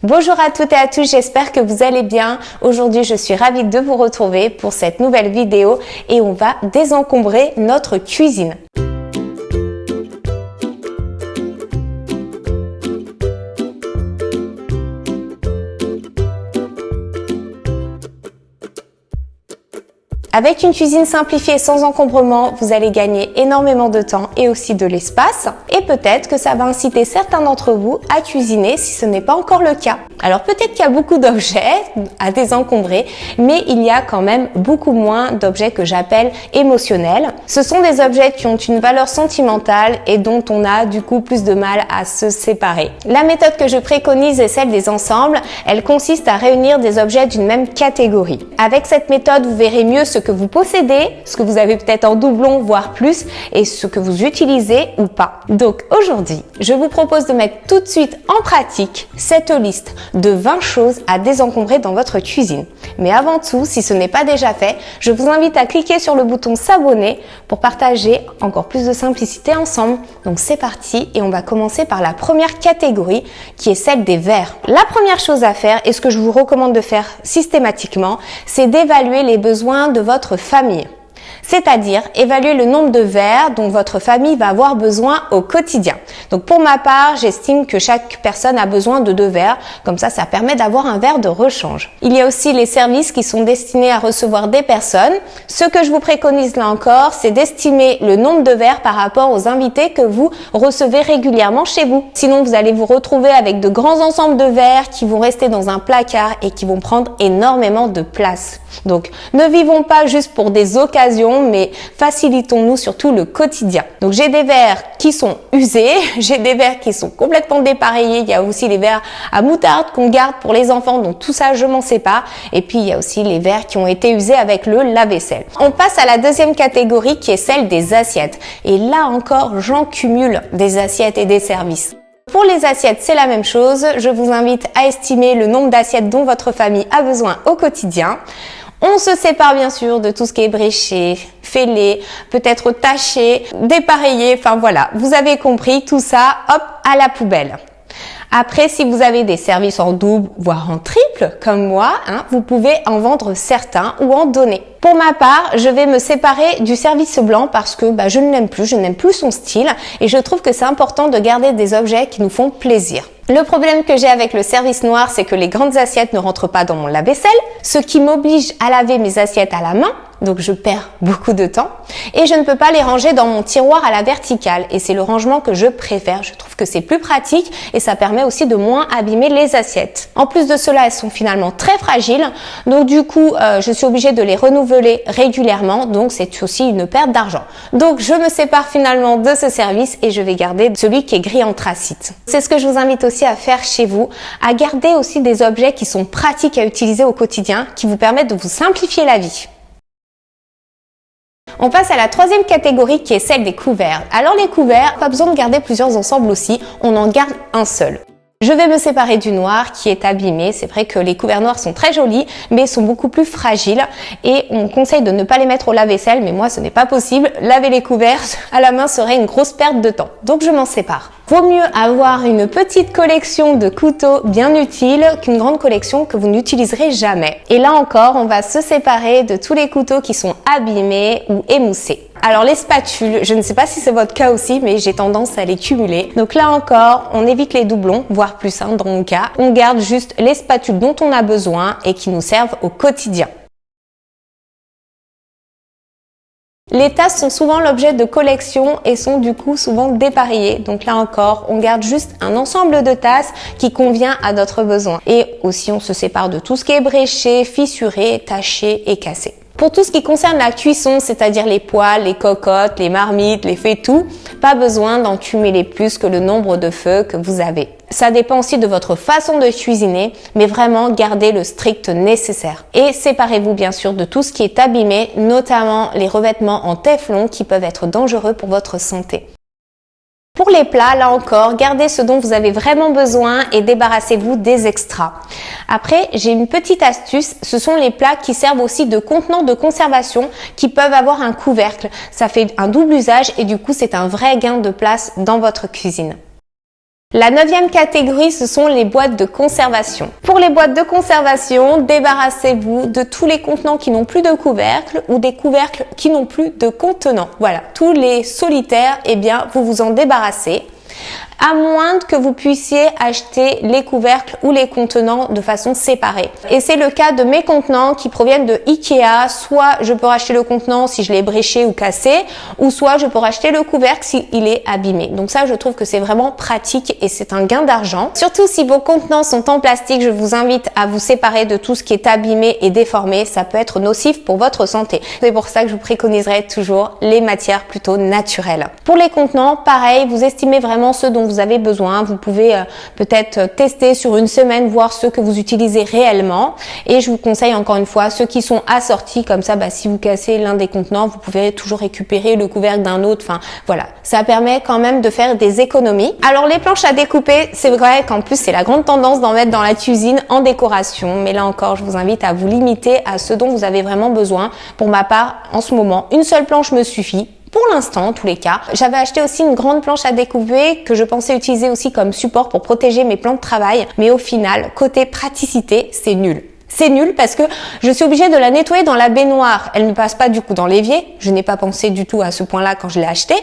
Bonjour à toutes et à tous, j'espère que vous allez bien. Aujourd'hui, je suis ravie de vous retrouver pour cette nouvelle vidéo et on va désencombrer notre cuisine. Avec une cuisine simplifiée sans encombrement, vous allez gagner énormément de temps et aussi de l'espace. Et peut-être que ça va inciter certains d'entre vous à cuisiner si ce n'est pas encore le cas. Alors peut-être qu'il y a beaucoup d'objets à désencombrer, mais il y a quand même beaucoup moins d'objets que j'appelle émotionnels. Ce sont des objets qui ont une valeur sentimentale et dont on a du coup plus de mal à se séparer. La méthode que je préconise est celle des ensembles. Elle consiste à réunir des objets d'une même catégorie. Avec cette méthode, vous verrez mieux ce que vous possédez, ce que vous avez peut-être en doublon, voire plus, et ce que vous utilisez ou pas. Donc aujourd'hui, je vous propose de mettre tout de suite en pratique cette liste de 20 choses à désencombrer dans votre cuisine. Mais avant tout, si ce n'est pas déjà fait, je vous invite à cliquer sur le bouton s'abonner pour partager encore plus de simplicité ensemble. Donc c'est parti et on va commencer par la première catégorie qui est celle des verres. La première chose à faire et ce que je vous recommande de faire systématiquement, c'est d'évaluer les besoins de votre famille. C'est-à-dire évaluer le nombre de verres dont votre famille va avoir besoin au quotidien. Donc pour ma part, j'estime que chaque personne a besoin de 2 verres, comme ça permet d'avoir un verre de rechange. Il y a aussi les services qui sont destinés à recevoir des personnes. Ce que je vous préconise là encore, c'est d'estimer le nombre de verres par rapport aux invités que vous recevez régulièrement chez vous. Sinon, vous allez vous retrouver avec de grands ensembles de verres qui vont rester dans un placard et qui vont prendre énormément de place. Donc ne vivons pas juste pour des occasions, mais facilitons-nous surtout le quotidien. Donc j'ai des verres qui sont usés, j'ai des verres qui sont complètement dépareillés, il y a aussi les verres à moutarde qu'on garde pour les enfants, donc tout ça je m'en sépare. Et puis il y a aussi les verres qui ont été usés avec le lave-vaisselle. On passe à la deuxième catégorie qui est celle des assiettes. Et là encore, j'en cumule des assiettes et des services. Pour les assiettes, c'est la même chose. Je vous invite à estimer le nombre d'assiettes dont votre famille a besoin au quotidien. On se sépare bien sûr de tout ce qui est bréché, fêlé, peut-être taché, dépareillé, enfin voilà, vous avez compris, tout ça, hop, à la poubelle. Après, si vous avez des services en double, voire en triple, comme moi, vous pouvez en vendre certains ou en donner. Pour ma part, je vais me séparer du service blanc parce que je ne l'aime plus, je n'aime plus son style et je trouve que c'est important de garder des objets qui nous font plaisir. Le problème que j'ai avec le service noir, c'est que les grandes assiettes ne rentrent pas dans mon lave-vaisselle, ce qui m'oblige à laver mes assiettes à la main, donc je perds beaucoup de temps, et je ne peux pas les ranger dans mon tiroir à la verticale, et c'est le rangement que je préfère. Je trouve que c'est plus pratique et ça permet aussi de moins abîmer les assiettes. En plus de cela, elles sont finalement très fragiles, donc du coup, je suis obligée de les renouveler régulièrement, donc c'est aussi une perte d'argent. Donc je me sépare finalement de ce service et je vais garder celui qui est gris anthracite. C'est ce que je vous invite aussi à faire chez vous, à garder aussi des objets qui sont pratiques à utiliser au quotidien, qui vous permettent de vous simplifier la vie. On passe à la troisième catégorie qui est celle des couverts. Alors les couverts, pas besoin de garder plusieurs ensembles aussi, on en garde un seul. Je vais me séparer du noir qui est abîmé. C'est vrai que les couverts noirs sont très jolis, mais sont beaucoup plus fragiles et on conseille de ne pas les mettre au lave-vaisselle, mais moi ce n'est pas possible. Laver les couverts à la main serait une grosse perte de temps, donc je m'en sépare. Vaut mieux avoir une petite collection de couteaux bien utiles qu'une grande collection que vous n'utiliserez jamais. Et là encore, on va se séparer de tous les couteaux qui sont abîmés ou émoussés. Alors les spatules, je ne sais pas si c'est votre cas aussi, mais j'ai tendance à les cumuler. Donc là encore, on évite les doublons, voire plus dans mon cas. On garde juste les spatules dont on a besoin et qui nous servent au quotidien. Les tasses sont souvent l'objet de collection et sont du coup souvent dépareillées. Donc là encore, on garde juste un ensemble de tasses qui convient à notre besoin. Et aussi, on se sépare de tout ce qui est bréché, fissuré, taché et cassé. Pour tout ce qui concerne la cuisson, c'est-à-dire les poêles, les cocottes, les marmites, les faitout, pas besoin d'en cumuler plus que le nombre de feux que vous avez. Ça dépend aussi de votre façon de cuisiner, mais vraiment gardez le strict nécessaire. Et séparez-vous bien sûr de tout ce qui est abîmé, notamment les revêtements en téflon qui peuvent être dangereux pour votre santé. Pour les plats, là encore, gardez ce dont vous avez vraiment besoin et débarrassez-vous des extras. Après, j'ai une petite astuce, ce sont les plats qui servent aussi de contenant de conservation qui peuvent avoir un couvercle. Ça fait un double usage et du coup, c'est un vrai gain de place dans votre cuisine. La 9e catégorie, ce sont les boîtes de conservation. Pour les boîtes de conservation, débarrassez-vous de tous les contenants qui n'ont plus de couvercle ou des couvercles qui n'ont plus de contenant. Voilà, tous les solitaires, eh bien, vous vous en débarrassez. À moins que vous puissiez acheter les couvercles ou les contenants de façon séparée. Et c'est le cas de mes contenants qui proviennent de Ikea. Soit je peux racheter le contenant si je l'ai bréché ou cassé, ou soit je peux racheter le couvercle s'il est abîmé. Donc ça, je trouve que c'est vraiment pratique et c'est un gain d'argent. Surtout si vos contenants sont en plastique, je vous invite à vous séparer de tout ce qui est abîmé et déformé. Ça peut être nocif pour votre santé. C'est pour ça que je vous préconiserai toujours les matières plutôt naturelles. Pour les contenants, pareil, vous estimez vraiment ce dont vous avez besoin. Vous pouvez peut-être tester sur une semaine, voir ceux que vous utilisez réellement. Et je vous conseille encore une fois ceux qui sont assortis, comme ça, si vous cassez l'un des contenants, vous pouvez toujours récupérer le couvercle d'un autre. Enfin, voilà. Ça permet quand même de faire des économies. Alors, les planches à découper, c'est vrai qu'en plus, c'est la grande tendance d'en mettre dans la cuisine en décoration. Mais là encore, je vous invite à vous limiter à ce dont vous avez vraiment besoin. Pour ma part, en ce moment, une seule planche me suffit. Pour l'instant, en tous les cas. J'avais acheté aussi une grande planche à découper que je pensais utiliser aussi comme support pour protéger mes plans de travail. Mais au final, côté praticité, c'est nul. C'est nul parce que je suis obligée de la nettoyer dans la baignoire. Elle ne passe pas du coup dans l'évier. Je n'ai pas pensé du tout à ce point-là quand je l'ai acheté.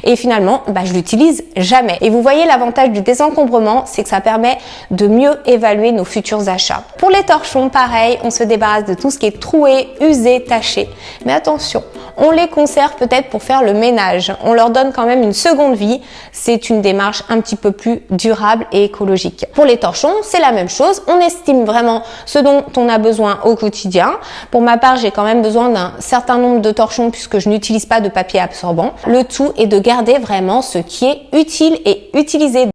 Et finalement, je l'utilise jamais. Et vous voyez l'avantage du désencombrement, c'est que ça permet de mieux évaluer nos futurs achats. Pour les torchons, pareil, on se débarrasse de tout ce qui est troué, usé, taché. Mais attention, on les conserve peut-être pour faire le ménage. On leur donne quand même une seconde vie. C'est une démarche un petit peu plus durable et écologique. Pour les torchons, c'est la même chose. On estime vraiment ce dont on a besoin au quotidien. Pour ma part, j'ai quand même besoin d'un certain nombre de torchons puisque je n'utilise pas de papier absorbant. Le tout est de garder vraiment ce qui est utile et utilisé.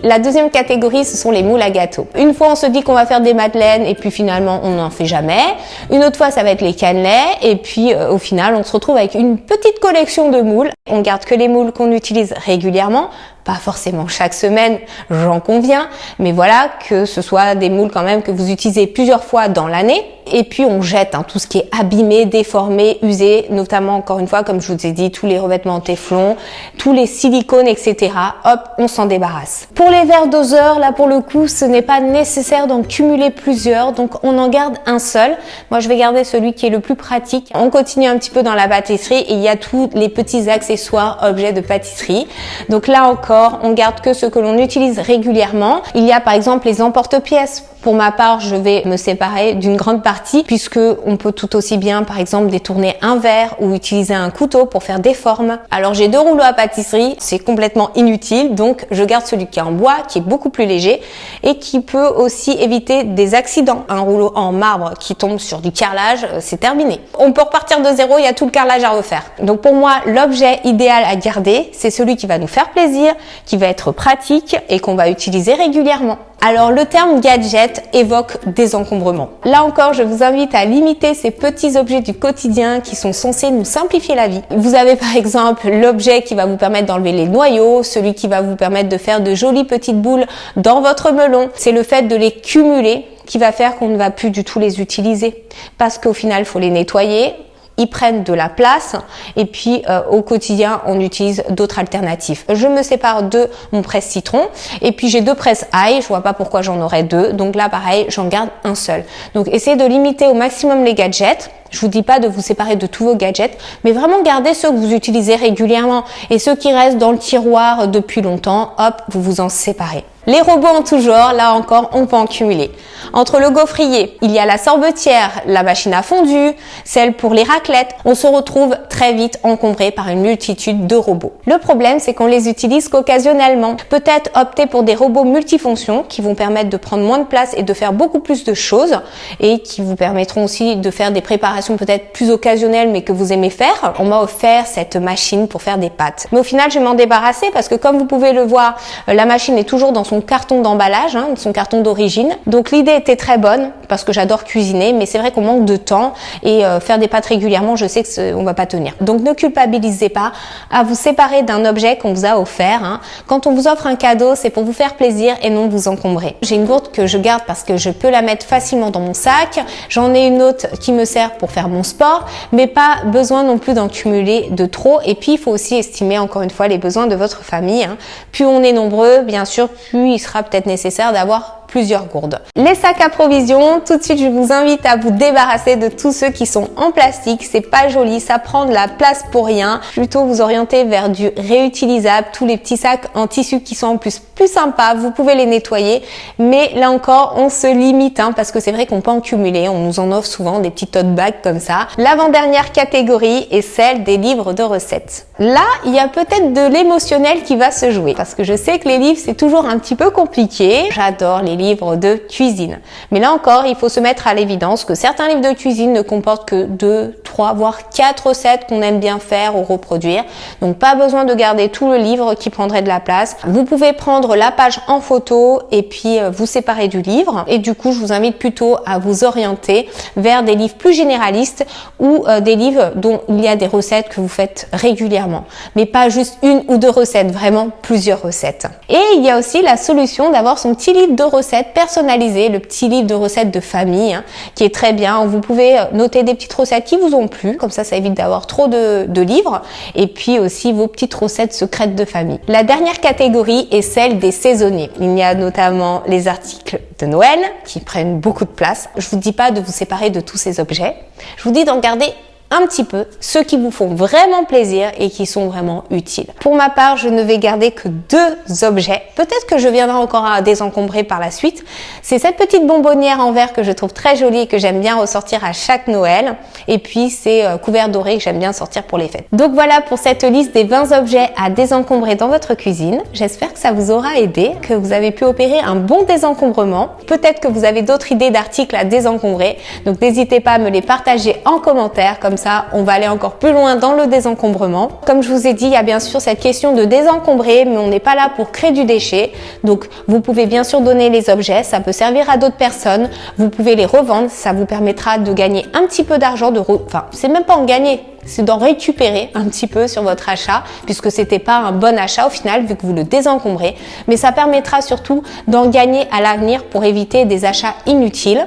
La deuxième catégorie, ce sont les moules à gâteaux. Une fois, on se dit qu'on va faire des madeleines et puis finalement, on n'en fait jamais. Une autre fois, ça va être les cannelés et puis au final, on se retrouve avec une petite collection de moules. On garde que les moules qu'on utilise régulièrement. Pas forcément chaque semaine, j'en conviens, mais voilà, que ce soit des moules quand même que vous utilisez plusieurs fois dans l'année. Et puis on jette tout ce qui est abîmé, déformé, usé, notamment encore une fois, comme je vous ai dit, tous les revêtements en téflon, tous les silicones, etc. Hop, on s'en débarrasse. Pour les verres doseurs, là pour le coup, ce n'est pas nécessaire d'en cumuler plusieurs, donc on en garde un seul. Moi, je vais garder celui qui est le plus pratique. On continue un petit peu dans la pâtisserie et il y a tous les petits accessoires, objets de pâtisserie. Donc là encore, on garde que ce que l'on utilise régulièrement. Il y a par exemple les emporte-pièces. Pour ma part, je vais me séparer d'une grande partie puisque on peut tout aussi bien, par exemple, détourner un verre ou utiliser un couteau pour faire des formes. Alors, j'ai 2 rouleaux à pâtisserie, c'est complètement inutile, donc je garde celui qui est en bois, qui est beaucoup plus léger et qui peut aussi éviter des accidents. Un rouleau en marbre qui tombe sur du carrelage, c'est terminé. On peut repartir de zéro, il y a tout le carrelage à refaire. Donc pour moi, l'objet idéal à garder, c'est celui qui va nous faire plaisir, qui va être pratique et qu'on va utiliser régulièrement. Alors le terme gadget évoque désencombrement. Là encore, je vous invite à limiter ces petits objets du quotidien qui sont censés nous simplifier la vie. Vous avez par exemple l'objet qui va vous permettre d'enlever les noyaux, celui qui va vous permettre de faire de jolies petites boules dans votre melon. C'est le fait de les cumuler qui va faire qu'on ne va plus du tout les utiliser. Parce qu'au final, il faut les nettoyer. Ils prennent de la place et puis au quotidien on utilise d'autres alternatives. Je me sépare de mon presse-citron et puis j'ai 2 presse-ail, je vois pas pourquoi j'en aurais 2, donc là pareil j'en garde un seul. Donc essayez de limiter au maximum les gadgets. Je vous dis pas de vous séparer de tous vos gadgets, mais vraiment gardez ceux que vous utilisez régulièrement et ceux qui restent dans le tiroir depuis longtemps, hop, vous vous en séparez. Les robots en tout genre, là encore, on peut en cumuler. Entre le gaufrier, il y a la sorbetière, la machine à fondue, celle pour les raclettes. On se retrouve très vite encombré par une multitude de robots. Le problème, c'est qu'on les utilise qu'occasionnellement. Peut-être opter pour des robots multifonctions qui vont permettre de prendre moins de place et de faire beaucoup plus de choses et qui vous permettront aussi de faire des préparations peut-être plus occasionnelles mais que vous aimez faire. On m'a offert cette machine pour faire des pâtes. Mais au final, je vais m'en débarrasser parce que comme vous pouvez le voir, la machine est toujours dans son carton d'emballage, son carton d'origine. Donc l'idée était très bonne parce que j'adore cuisiner, mais c'est vrai qu'on manque de temps et faire des pâtes régulièrement, je sais que on va pas tenir. Donc ne culpabilisez pas à vous séparer d'un objet qu'on vous a offert. Hein. Quand on vous offre un cadeau, c'est pour vous faire plaisir et non vous encombrer. J'ai une gourde que je garde parce que je peux la mettre facilement dans mon sac. J'en ai une autre qui me sert pour faire mon sport, mais pas besoin non plus d'en cumuler de trop. Et puis il faut aussi estimer encore une fois les besoins de votre famille. Hein. Plus on est nombreux, bien sûr, plus il sera peut-être nécessaire d'avoir plusieurs gourdes. Les sacs à provisions, tout de suite je vous invite à vous débarrasser de tous ceux qui sont en plastique, c'est pas joli, ça prend de la place pour rien. Plutôt vous orienter vers du réutilisable, tous les petits sacs en tissu qui sont en plus sympas, vous pouvez les nettoyer, mais là encore on se limite hein, parce que c'est vrai qu'on peut en cumuler, on nous en offre souvent des petits tote bags comme ça. L'avant-dernière catégorie est celle des livres de recettes. Là, il y a peut-être de l'émotionnel qui va se jouer parce que je sais que les livres c'est toujours un petit peu compliqué. J'adore les livres de cuisine. Mais là encore, il faut se mettre à l'évidence que certains livres de cuisine ne comportent que 2, 3, voire 4 recettes qu'on aime bien faire ou reproduire. Donc pas besoin de garder tout le livre qui prendrait de la place. Vous pouvez prendre la page en photo et puis vous séparer du livre. Et du coup, je vous invite plutôt à vous orienter vers des livres plus généralistes ou des livres dont il y a des recettes que vous faites régulièrement. Mais pas juste 1 ou 2 recettes, vraiment plusieurs recettes. Et il y a aussi la solution d'avoir son petit livre de recettes personnalisé, le petit livre de recettes de famille hein, qui est très bien. Vous pouvez noter des petites recettes qui vous ont plu, comme ça évite d'avoir trop de livres, et puis aussi vos petites recettes secrètes de famille. La dernière catégorie est celle des saisonniers. Il y a notamment les articles de Noël qui prennent beaucoup de place. Je vous dis pas de vous séparer de tous ces objets, je vous dis d'en garder un petit peu ceux qui vous font vraiment plaisir et qui sont vraiment utiles. Pour ma part, je ne vais garder que 2 objets. Peut-être que je viendrai encore à désencombrer par la suite. C'est cette petite bonbonnière en verre que je trouve très jolie et que j'aime bien ressortir à chaque Noël. Et puis ces couverts dorés que j'aime bien sortir pour les fêtes. Donc voilà pour cette liste des 20 objets à désencombrer dans votre cuisine. J'espère que ça vous aura aidé, que vous avez pu opérer un bon désencombrement. Peut-être que vous avez d'autres idées d'articles à désencombrer. Donc n'hésitez pas à me les partager en commentaire. Comme ça, on va aller encore plus loin dans le désencombrement. Comme je vous ai dit, il y a bien sûr cette question de désencombrer, mais on n'est pas là pour créer du déchet. Donc, vous pouvez bien sûr donner les objets, ça peut servir à d'autres personnes. Vous pouvez les revendre, ça vous permettra de gagner un petit peu d'argent, enfin, c'est même pas en gagner, c'est d'en récupérer un petit peu sur votre achat, puisque c'était pas un bon achat au final, vu que vous le désencombrez. Mais ça permettra surtout d'en gagner à l'avenir pour éviter des achats inutiles.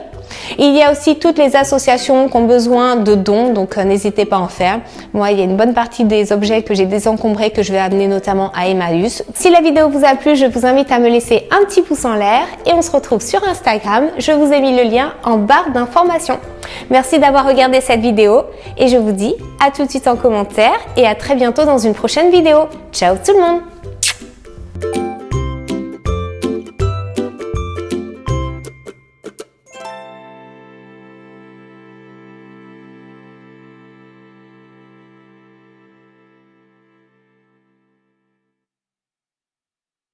Il y a aussi toutes les associations qui ont besoin de dons, donc n'hésitez pas à en faire. Moi, il y a une bonne partie des objets que j'ai désencombrés que je vais amener notamment à Emmaüs. Si la vidéo vous a plu, je vous invite à me laisser un petit pouce en l'air et on se retrouve sur Instagram. Je vous ai mis le lien en barre d'informations. Merci d'avoir regardé cette vidéo et je vous dis à tout de suite en commentaire et à très bientôt dans une prochaine vidéo. Ciao tout le monde!